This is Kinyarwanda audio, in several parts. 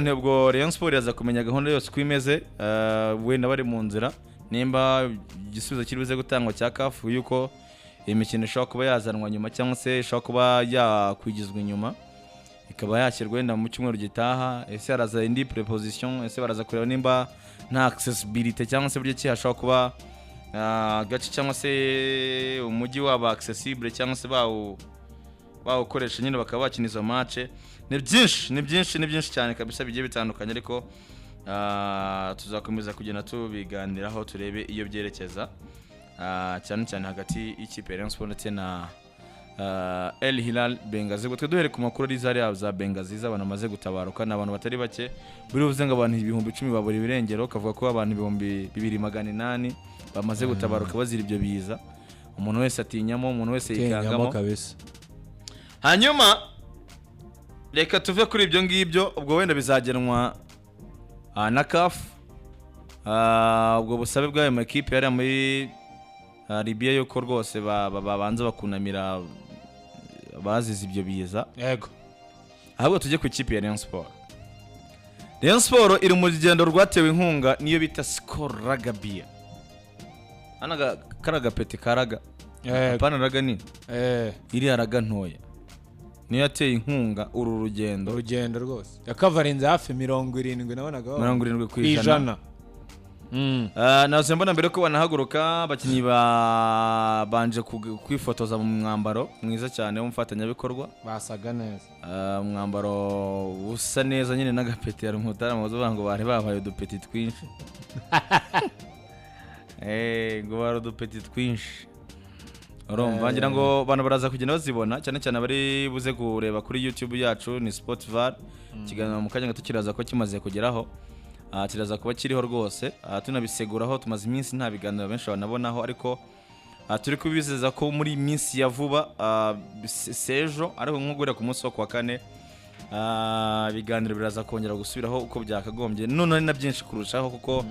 Ntebwo Rayon Sport yaza kumenya gahunda yose kwimeze wenda bari mu nzira nimba igisubizo kiribuze gutangwa cya CAF yuko imikino ishobora kuba yazanwa nyuma cyangwa se ishobora kuba yakwigizwa inyuma ikaba yakirwa wenda mu cyumweru gitaha ese haraza indi preposition ese baraza kureba nimba nta accessibility cyangwa se buryo ki hashobora kuba gace cyangwa se umujyi waba accessible cyangwa se bawukoresha nyine bakaba bakina izo match ni byinshi cyane kabisa bigiye bitandukanye ariko tuzakomeza kugenda tubiganiraho turebe iyo byerekeza cyane hagati y'ikipe ya Rayon Sport ndetse na El Hilal Bengazi. Twe duhere ku makuru ari zari za Bengazi z'abantu bamaze gutabaruka n'abantu batari bake buri uvuze ngo abantu 10,000 baburi birengero kavuga ko abantu 2,800 bamaze gutabaruka bazira ibyo biza umuntu wese atinyamo umuntu wese yikangamo kabisa. Hanyuma reka tuve kuri ibyo ngibyo ubwo wenda bizagenwa na CAF ubwo busabe bw'ayo makipe yari muri Libye yuko rwose babanza bakunamira bazize ibyo biza yego ahubwo tujye ku ikipe ya Rayon Sport. Rayon Sport iri mu rugendo rwatewe inkunga niyo bita Skol Rugby anaga karaga peti karaga apana raga nini iri araga ntoya niyo yateye inkunga uru rugendo rwose yakavarinze hafi 70 nabonaga 70% nazo mbona mbere ko banahaguruka abakinyi banje kwifotoza mu mwambaro mwiza cyane w'umfatanyabikorwa basaga neza umwambaro usa neza nyine n'agapeti yari umutarama bavuga ngo bari babaye udupeti twinshi ngo bari udupeti twinshi urumva ngira ngo bana baraza kugenda bazibona cyane bari buze kureba kuri YouTube yacu ni Sportvar kiganiro mu kanya gato kiraza ko kimaze kugeraho kiraza kuba kiriho rwose tunabiseguraho tumaze iminsi nta biganiro benshi banabonaho ariko turi kubizeza ko muri iminsi ya vuba sejo ariko nko guhera ku munsi wo kwa kane biganiro biraza kongera gusubiraho uko byakagombye none na byinshi kurushaho kuko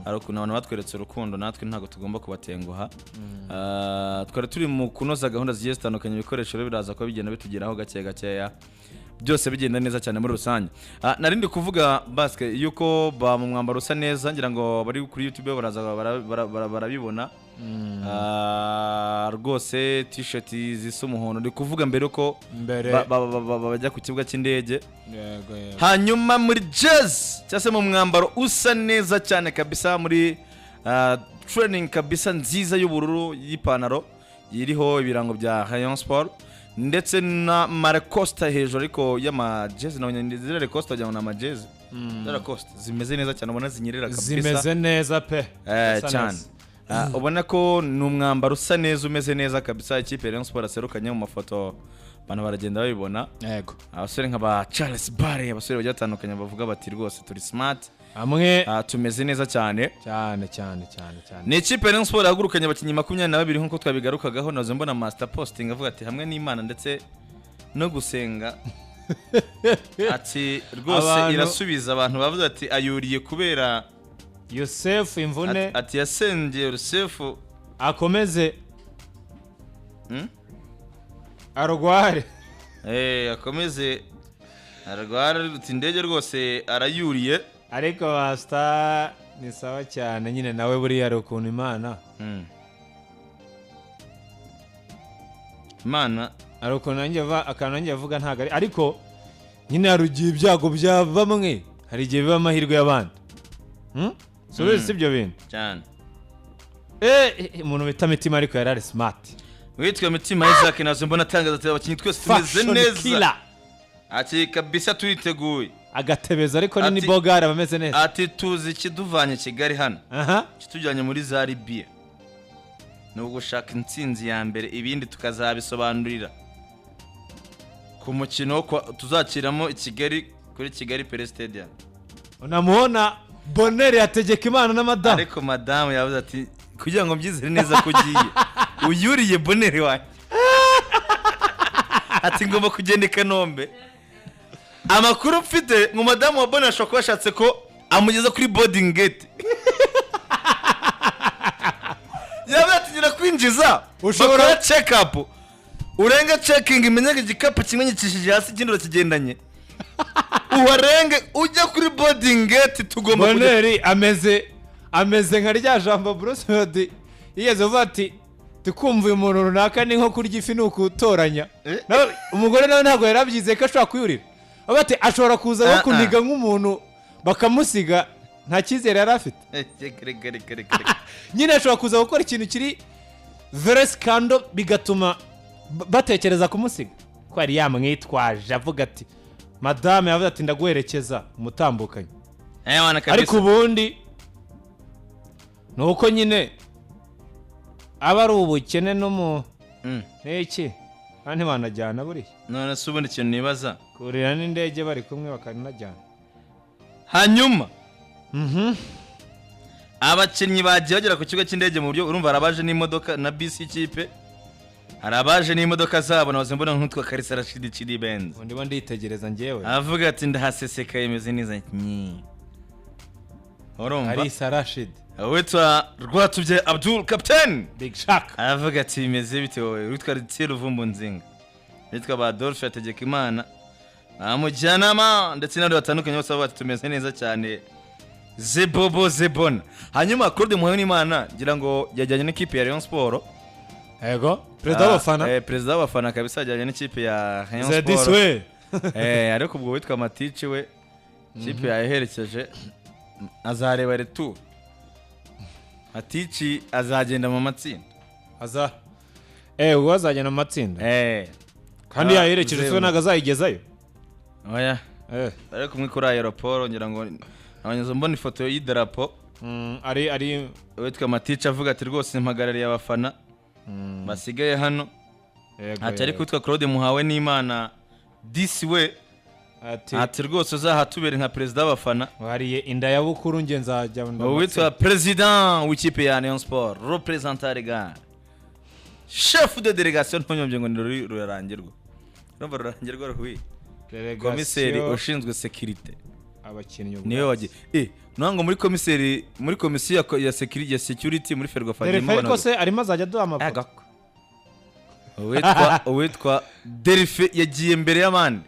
ari ukuntu abantu batweretse urukundo natwe ntago tugomba kubatenguha twari turi mu kunoza gahunda zigiye zitandukanye ibikoresho biraza ko bigenda bitugeraho gakeya byose bigenda neza cyane muri rusange narindi kuvuga basket yuko ba mu mwambaro usa neza ngira ngo bari kuri YouTube baraza barabibona rwose t-shirt zisa umuhondo ndi kuvuga mbere ko bajya ku kibuga cy'indege hanyuma muri jazz cyase mu mwambaro usa neza cyane kabisa muri training kabisa nziza y'ubururu y'ipantaro yiriho ibirango bya Rayon Sport ndetse na Marcosta hejuru ariko y'amajezi na nyandizire Costa cyangwa na majezi zara Costa zimeze neza cyane ubona zinyerera kabisa zimeze neza pe cyane ubona ko numwambaro usa neza umeze neza kabisa ikipe ya Rayon Sport aserukanye mu mafoto bana baragenda babibona yego abasore nk'aba Charles Barre abasore bajya batandukanye bavuga bati rwose turi smart amwe tumeze neza cyane ni ikipe ya Rayon Sport yagurukanye abakinyi 22 nkuko twabigarukagaho nazo mbona master posting avuga ati hamwe n'Imana ndetse no gusenga ati rwose irasubiza abantu bavuze ati ayuriye kubera Yosef imvune ati yasengeye Yosef akomeze arware akomeze arware ruti Ndege rwose arayuriye ariko basta ni sawa cyane nyine nawe buri yari ukuntu Imana ari ukuntu nanjye avuga ntago ari ariko nyine harugiye ibyago bya bamwe hari igihe biba amahirwe y'abandi si ibyo bintu cyane umuntu bita Mitima ariko yari ari smart witwa Mitima Isaac nazo mbona atangaza ati abakinyi twese tumeze neza ati kabisa turiteguye agatebeza ariko ni bogara bameze neza ati tuzi kiduvanye Kigali hano kitujyanye muri za Libye no gushaka intsinzi ya mbere ibindi tukazabisobanurira ku mukino tuzakiramo Kigali kuri Kigali Pele Stadium unamuona Bonere yategeka Imana na madame ariko madame yavuze ati kugira ngo mbyizere neza ko ugiye uyuriye Bonere wanjye ati ngomba kugenda i Kanombe amakuru mfite ngo madame wa Bonere ashobora kuba ashatse ko amugeza kuri boarding gate yavuze ati ngira kwinjiza ushobora check up urenga checking imenyega igikapu kimwe nyicishije hasi ikindi urakigendanye uharenge ujya kuri boarding gate tugomba kujya Boneri ameze nka rya jambo Bruce Melody yigeze uvuga ati tukumva uyu muntu runaka ni nko kurya ifi nuko utoranya umugore nawe ntabwo yarabyize ko ashobora kuyurira avuga ati ashobora kuza nko kuniga nk'umuntu bakamusiga nta cyizere yari afite nyine ashobora kuza gukora ikintu kiri very scandal bigatuma batekereza kumusiga ko yari yamwitwaje avuga ati madame yavuze ati ndaguherekeza umutambukanye ariko ubundi ni uko nyine aba ari ubukene no mu n'iki kandi banajyana buriya none se ubundi ikintu nibaza kurira n'indege bari kumwe bakanajyana hanyuma abakinnyi bagiye bagera ku kigo cy'indege mu buryo urumva arabaje n'imodoka na bisi y'ikipe hari abaje n'imodoka zabo nabaze mbona nk'utwa Karisa Rashid Chidi Benz undi bo nditegereza njyewe avuga ati ndahaseseka imeze neza urumva Karisa Rashid witwa Rwatubye Abdul Captain Big Shark avuga ati bimeze bite wowe witwa Ritiro Vumbu Nzinga witwa Badolphe Hategekimana amujyanama ndetse n'abandi batandukanye bose bavuga ati tumeze neza cyane Zebobo Zebona hanyuma Claude Muhawenimana ngira ngo yajyanye n'ikipe ya Rayon Sport yego perezida w'abafana perezida w'abafana kabisa yajyanye n'ikipe ya Rayon Sport ariko ubwo witwa Matici we ikipe yaherekeje azareba retour Matici azagenda mu matsinda ubwo azagenda mu matsinda kandi yaherekeje so ntago azayigezayo oya ariko kumwe kuri aeroport ngira ngo abanyazo mbona ifoto y'idarapo ari witwa Matici avuga ati rwose mpagarariye abafana basigaye hano ati ariko witwa Claude Muhawenimana disi we ati rwose uzahatubere nka perezida w'abafana wariye inda ya bukuru nge nzajya witwa president w'ikipe ya Rayon Sport representant legal chef de délégation ntonyombye ngo ni rurangirwa urumva rurangirwa ruhuye komiseri ushinzwe security abakinnyi niwe wagiye nwango muri komisiyo ya security muri Ferwafa ariko se arimo azajya duha amafoto witwa Derife yagiye mbere y'abandi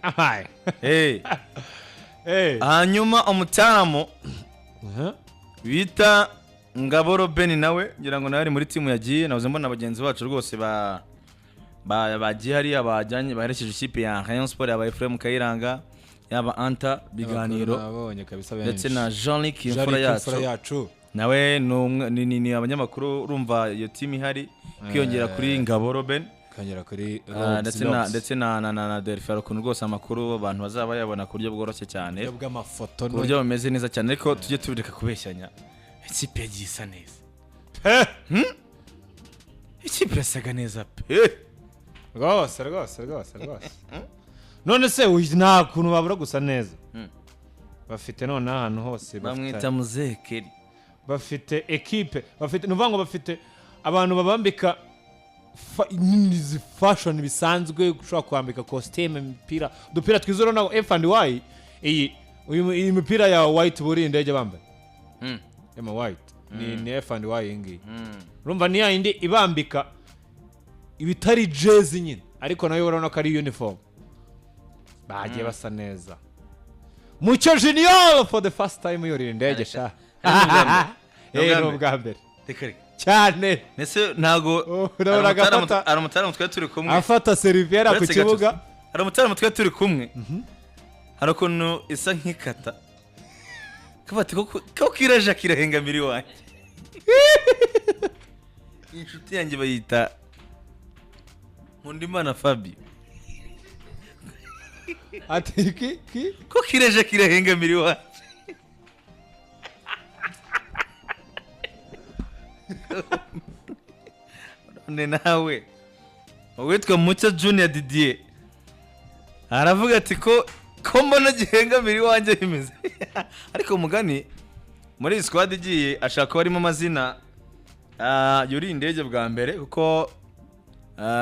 hanyuma umutaramo bita Ngaboro Ben nawe ngira ngo nawe ari muri timu yagiye navuze mbona abagenzi bacu rwose bagiye hariya bajyanye baherekeje ikipe ya Rayon Sport yaba Ephraim Kayiranga yaba Anta biganiro ndetse na Jean-Luc imfura yacu nawe ni abanyamakuru urumva iyo timu ihari kwiyongera kuri Ngaboro Ben kongera kuri ndetse na Delphi ukuntu rwose amakuru abantu bazaba yabona ku buryo bworoshye cyane bw'amafoto ku buryo bumeze neza cyane ariko tujye tubireka kubeshyanya ikipe yagiye isa neza ikipe irasaga neza pe rwose none se nta kuntu babura gusa neza bafite none ahantu hose bamwita Muzekeri bafite ekipe bafite nuvuga ngo bafite abantu babambika fashion bisanzwe ushobora kwambika costume imipira dupira twizoro nago F&Y iyi mipira ya white buri indege bambaye ema white ni F&Y ingi urumva ni yindi ibambika ibitari jezi nyine ariko nayo urabona ko ari uniform bagiye basa neza Mucyo Junior for the first time yuri indege sha ubwa mbere cyane nese ntago ari umutara twari turi kumwe afata serivera ku kibuga ari umutara twari turi kumwe hari ukuntu isa nk'ikata kafati ko kiraje kirahengamira wanjye inshuti yanjye bayita Nkundimana Fabio ati ko kiraje kirahengamira wanjye none nawe witwa Mucyo Junior Didier aravuga ati ko mbona gihengamira iwanjye bimeze ariko umugani muri squad igiye ashaka barimo amazina yuri indege bwa mbere kuko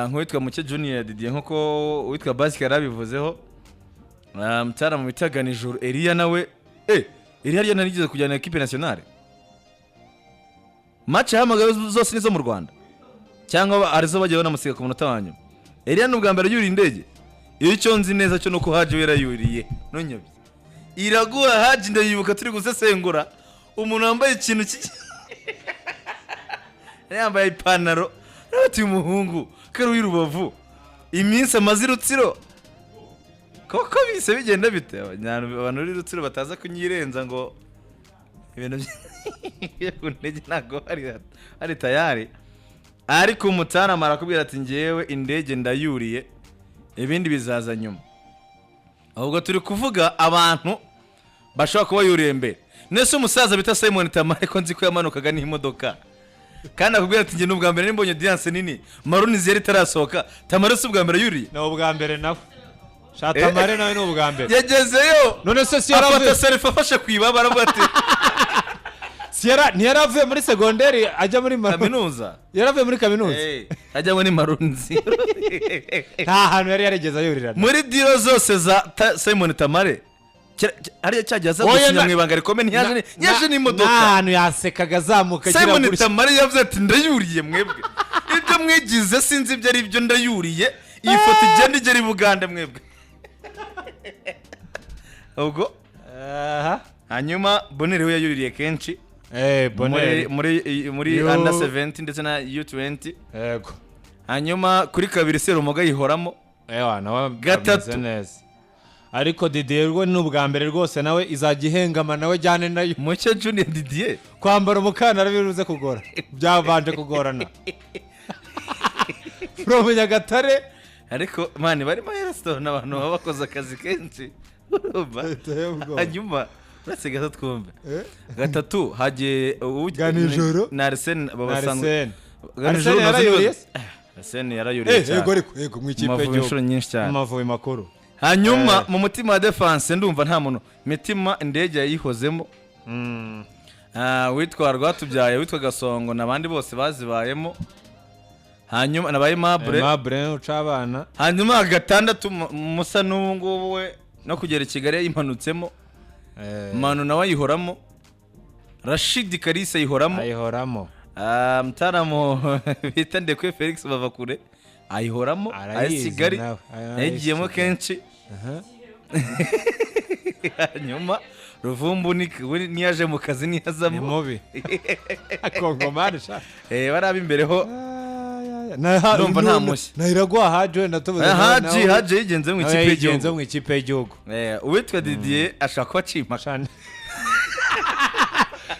nk'uwitwa Mucyo Junior Didier nkuko witwa Basket yarabivuzeho mutara mu bitaganijuru Elia nawe Elia ryo narigeze kujyana equipe nationale match hamagaye zose nizo mu Rwanda cyangwa arizo bagiye banamusiga ku munota wanyuma Elia n'ubwa mbere yuri indege icyo nzi neza cyo nuko Haji yarayuriye nonyobye Iraguha Haji ndayibuka turi gusesengura umuntu wambaye ikintu yambaye ipantaro n'ati umuhungu kari w'irubavu iminsi amazirutsiro koko bise bigenda bite abantu b'irutsiro bataza kunyirenza ngo ibintu Ndege ntago ari tayari ariko umutara marakubwira ati ngewe indege ndayuriye ibindi bizaza nyuma ahubwo turi kuvuga abantu bashobora kuba yuriye mbere nese umusaza bita Simon Tamale ko nzi ko yamanukaga n'imodoka kandi akubwira ati nge n'ubwa mbere nimbonye audience nini Maruni zeri tarasohoka Tamale si ubwa mbere yuriye no ubwa mbere nawe Tamale nawe no ubwa mbere yagezeyo none se si yaravuye selfie afashe kwibaba aravuga ati ntiyaravuye muri segonderi ajya muri kaminuza yaravuye muri kaminuza ajya muri Marunzi nta hantu yari yarigeze ayurira muri diro zose za Simon Tamale ariya cyagiye gusinya mu ibanga rikomeye ntiyaje n'imodoka nta hantu yasekaga azamuka agira Simon Tamale yavuze ati ndayuriye mwebwe ibyo mwigize sinzi ibyo ari byo ndayuriye iyi foto igenda igera i Buganda mwebwe ubwo hanyuma Bonere we yayuriye kenshi muri under 70 ndetse na U20 yego hanyuma kuri kabiri Serumoga yihoramo nawe gatatu neza ariko Didier rwo n'ubwa mbere rwose nawe izagihengama nawe jyane nayo mucyo Junior Didier kwambara umukandara biruze kugora byabanje kugorana from Nyagatare ariko mani barimo Yellowstone n'abantu baba bakoze akazi kenshi hanyuma uretse gatatu twumve gatatu hagiye ganijoro na Arsene babasanga Arsene yarayuriye Arsene yarayuriye yego mu ikipe y'inshuro nyinshi cyane amavubi makuru hanyuma mu mutima wa defense ndumva nta muntu mitima Ndege yayihozemo witwa Rwatubyaye witwa Gasongo nabandi bose bazibayemo hanyuma nabaye Mabre ucabana hanyuma gatandatu musa n'ubungubu we no kugera Kigali yimanutsemo Manu nawe ayihoramo Rashid Kalisa ayihoramo Mtaramo bita Ndekwe Felix bava kure ayihoramo Kigali yagiyemo kenshi hanyuma Ruvumbu niyaje mu kazi niyazamo mubi akongomani sha barabi imbere ho ndumva nta mushya Iraguha Haji wenda tuvuze Haji yigenze mu ikipe y'igihugu uwitwa Didier ashaka kuba acima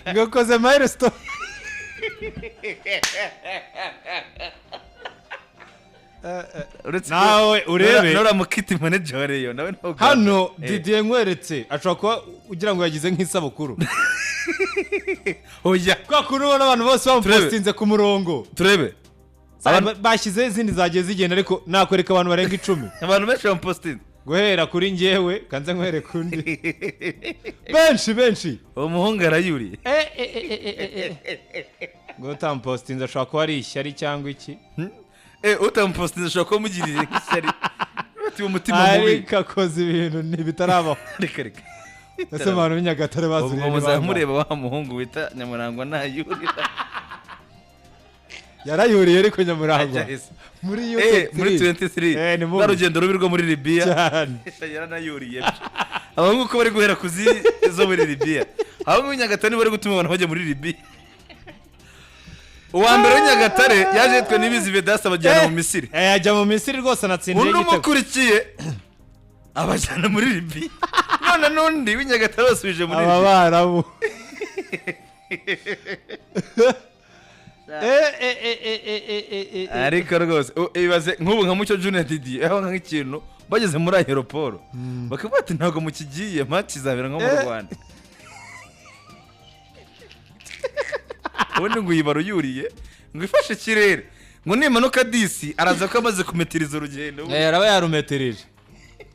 ngakoze milestone nawe urebe nora mukiti manager Rayon nawe hano Didier nkweretse ashobora kuba ugira ngo yagize nk'isabukuru oya kwa kunubona abantu bose bamustinze ku murongo turebe bashyize izindi zagiye zigenda ariko nakwereka abantu barenga 10 abantu benshi bamustinze guhera kuri njyewe kanze nkwereka undi benshi uwo muhungu arayuriye ngo utampostinze ashobora kuba ari ishyari cyangwa iki utampostinze ashobora kuba mugirire nk'ishyari ati umutima mubi ariko akoze ibintu ntibitarabaho reka ese abantu b'Inyagatare bazuriye ubwo muzamureba wa muhungu wita Nyamurangwa nayurira yarayuriye ariko Nyamurangwa muri 23 barugendo rubi rwo muri Libye yaranayuriye abahungu ko bari guhera kuzi zo muri Libye ahubwo Nyagatare bari gutuma abantu bajya muri Libye uwa mbere w'Inyagatare yaje yitwa Nibizi Vedasta bajyana mu Misiri ajya mu Misiri rwose anatsindiye igitego umukurikiye abajyana muri Libye none n'undi w'Inyagatare basubije muri Libye abarabu ariko rwose ibaze nk'ubu nka Mucyo Junior Didier aho nk'ikintu bageze muri aeroport bakavuga ati ntabwo mukigiye match izabera nko mu Rwanda ubundi ngo uyibaro yuriye ngo ifashe ikirere ngo nimanuka disi araza ko amaze kumetiriza urugendo araba yarumetirije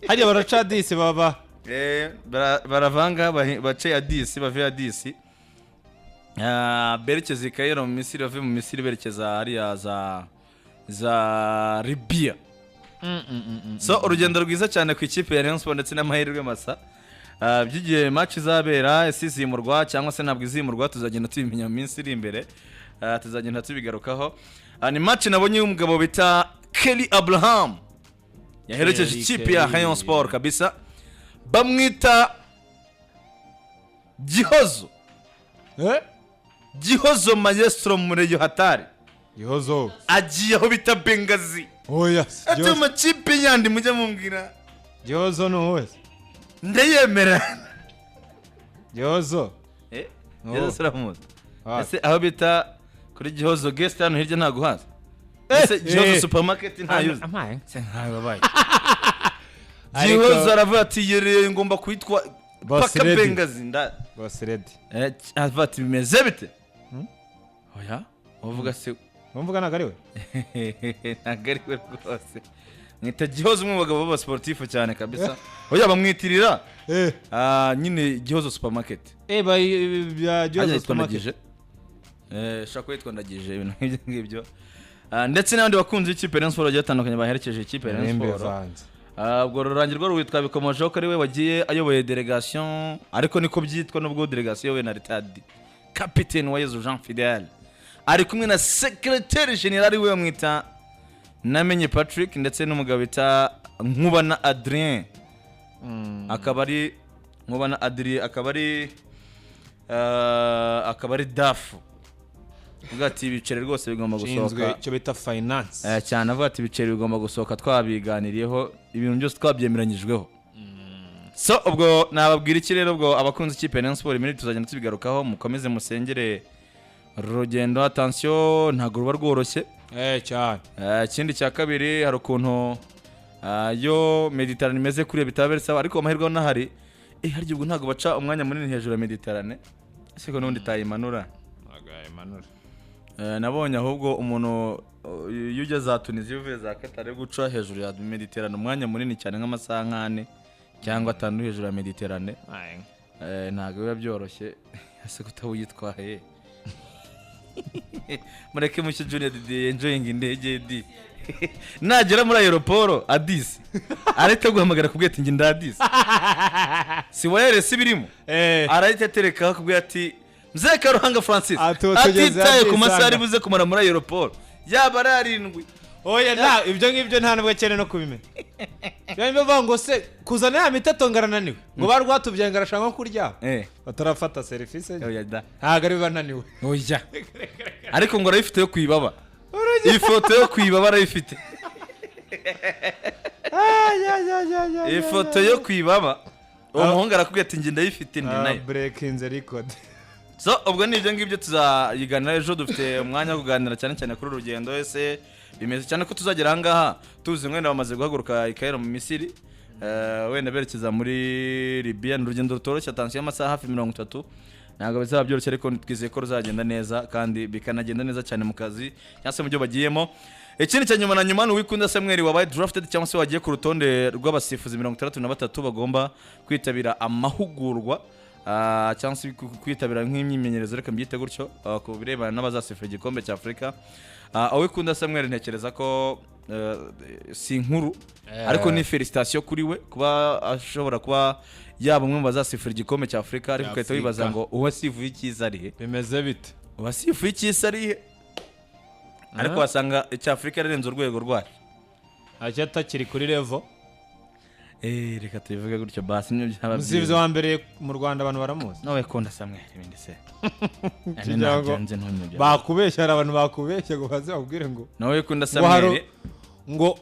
hariya baraca disi baba baravanga bace ya disi bave ya disi berekeza Cairo mu Misiri bave mu Misiri berekeza hariya za Libye so urugendo rwiza cyane ku ikipe ya Rayon Sport ndetse n'amahirwe masa by'igihe match izabera isizimurwa cyangwa se ntabwo izimurwa tuzagenda tubimenya mu minsi iri imbere tuzagenda tubigarukaho ni match nabonye umugabo bita Kelly Abraham yaherekeje ikipe ya Rayon Sport kabisa bamwita Gihozo maestro mureyo hatari Gihozo agiye aho bita Bengazi oya ati amakipe yandi mujye mumbwira Gihozo no wese ndayemera Gihozo Yesu ese aho bita kuri Gihozo guest hano hirya ntago haza ese Gihozo supermarket ntayuze amaye ntayo babaye Gihozo aravuga ati yereye ngomba kwitwa paka Bengazi nda boss ready avuga ati bimeze bite oya uvuga se umvuga nagari we nagari we rwose mwita Gihozo umwe bagabo baba sportif cyane kabisa oya bamwitirira nyine Gihozo supermarket bya Gihozo supermarket shaka yitwa Ndagije ibintu ngibyo ndetse n'abandi bakunze ikipe Rayon Sport batandukanye baherekeje ikipe Rayon Sport ubwo rurangirwa ruwitwa bikomojeho ko ari we wagiye ayoboye delegation ariko niko byitwa nubwo delegation we na retard capitaine wa Yezu Jean Fidel ari kumwe na secrétaire général we bamwita Namenye Patrick ndetse n'umugabo bita Nkubana Adrien akaba ari Nkubana Adrien akaba ari dafu uvuga ati ibiceri rwose bigomba gusohoka cyo bita finance cyane avuga ati ibiceri bigomba gusohoka twabiganiriyeho ibintu byose twabyemeranyijweho so ubwo nababwira iki rero ubwo abakunze ikipe Rayon Sport iminsi tuzagenda tubigarukaho mukomeze musengere Urugendo attention ntago ruba rworoshye cyane ikindi cya kabiri hari ukuntu yo Mediterane imeze kuri bitaberesa ariko amahirwe n'ahari haryo ubwo ntago baca umwanya munini hejuru ya Mediterane siko nundi tayimanura nabonye ahubwo umuntu yujya za Tunisia uvuye za Qatar guca hejuru ya Mediterane umwanya munini cyane nk'amasaha 4 cyangwa 5 hejuru ya Mediterane ntago biba byoroshye ase kutawuyitwaye mureke mushye Junior Didier enjoying Ndege di nagera muri aeroport Addis arahita guhamagara kubwira ngi nda Addis si wayere sibirimo arahita tereka kubwira ati Mzeka Ruhanga Francis atitaye ku masari buze kumara muri aeroport yaba ararindwi oya nta ibyo ngibyo nta nabwo cyane no kubimenya Yambe bango se kuzana ya mitato ngarananiwe ngo barwatubye ngarashaka kurya batarafata service oya da ntago ari bananiwe oya ariko ngo arayifite yo kwibaba ifoto yo kwibaba arayifite ifoto yo kwibaba umuhungu arakubwira ati ngi ndayifite ndi nayo breaking the record so ubwo nibyo ngibyo tuzayiganira ejo dufite umwanya wo kuganira cyane cyane kuri Urugendo ese bimeze cyane ko tuzagera ahangaha tuzi mwene bamaze guhaguruka Ikairo mu Misiri wenda berekeza muri Libye n'urugendo rutoroshye attention y'amasaha hafi 30 ntabwo bizaba byoroshye ariko twizeye ko ruzagenda neza kandi bikanagenda neza cyane mu kazi cyangwa se mu byo bagiyemo ikindi cya nyuma na nyuma n'uwikunda Samuel wabaye drafted cyangwa se wagiye ku rutonde rw'abasifuzi 63 bagomba kwitabira amahugurwa cyangwa se kwitabira nk'imyimenyerezo reka mbyite gutyo ku birebana n'abazasifura igikombe cya Afrika awikunda Samuel ntekereza ko si nkuru ariko ni felicitation kuri we kuba ashobora kuba yaba umwe mu bazasifura igikombe cya Afrika ariko ukahita wibaza ngo uwasifuye ikiza arihe bimeze bite uwasifuye ikiza arihe ariko wasanga icya Afrika yarenze urwego rwayo atakiri kuri level reka tubivuge gutyo basi nibyo byaba muzivize wa mbere mu Rwanda abantu baramuzi nawe konda Samuel ibindi se bakubeshya abantu bakubeshya ngo baze bakubwire ngo nawe kunda Samuel ngo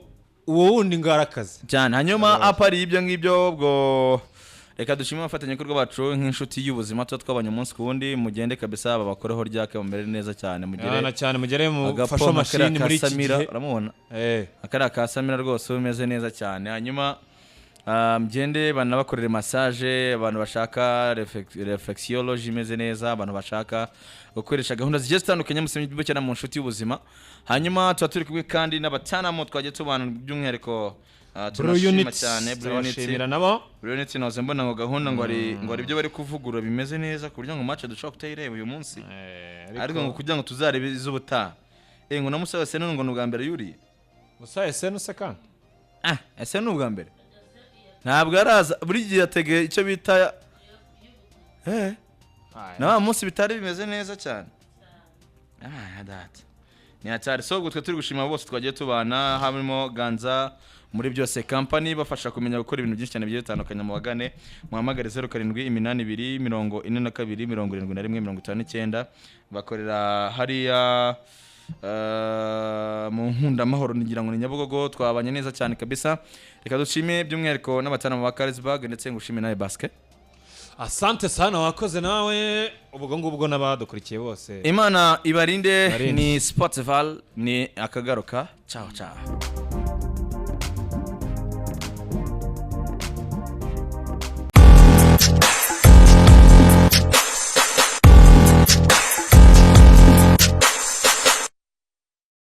uwo wundi ngarakaze cyane hanyuma apari ibyo ngibyo ubwo reka dushime abafatanyabikorwa bacu nk'inshuti y'ubuzima twabanye umunsi ku wundi mugende kabisa babakoreho ryake bamere neza cyane mugere mu fasho machine muri iki gihe uramubona akari akasamira rwose umeze neza cyane hanyuma mgende banabakorera massage abantu bashaka reflexology imeze neza abantu bashaka gukoresha gahunda zigiye zitandukanye musemye cyane mu nshuti y'ubuzima hanyuma turi kumwe kandi n'abatanamo twagiye tubana by'umwihariko tunashima cyane Brilliant noze mbona ngo gahunda ngo ari byo bari kuvugurura bimeze neza ku buryo ngo match dushobora kutayireba uyu munsi ariko ngo kugira ngo tuzarebe iz'ubutaha ngo na Musa Esenu ngo n'ubwa mbere yuriye Musa Esenu second Esenu n'ubwa mbere ntabwo araza buri gihe yatege icyo bita na munsi bitari bimeze neza cyane that ni atari so gutwe turi gushima bose twagiye tubana harimo Ganza muri byose company bafasha kumenya gukora ibintu byinshi cyane bigiye bitandukanye mu bagane muhamagare 0782427271 bakorera hariya mu nkunda mahoro nigira ngo ni Nyabugogo twabanye neza cyane kabisa reka dushime by'umwihariko n'abatana mu Carlsberg ndetse ngushime nawe basket asante sana wakoze nawe ubwo n'abadukurikiye bose Imana ibarinde ni Sportval ni akagaruka ciao ciao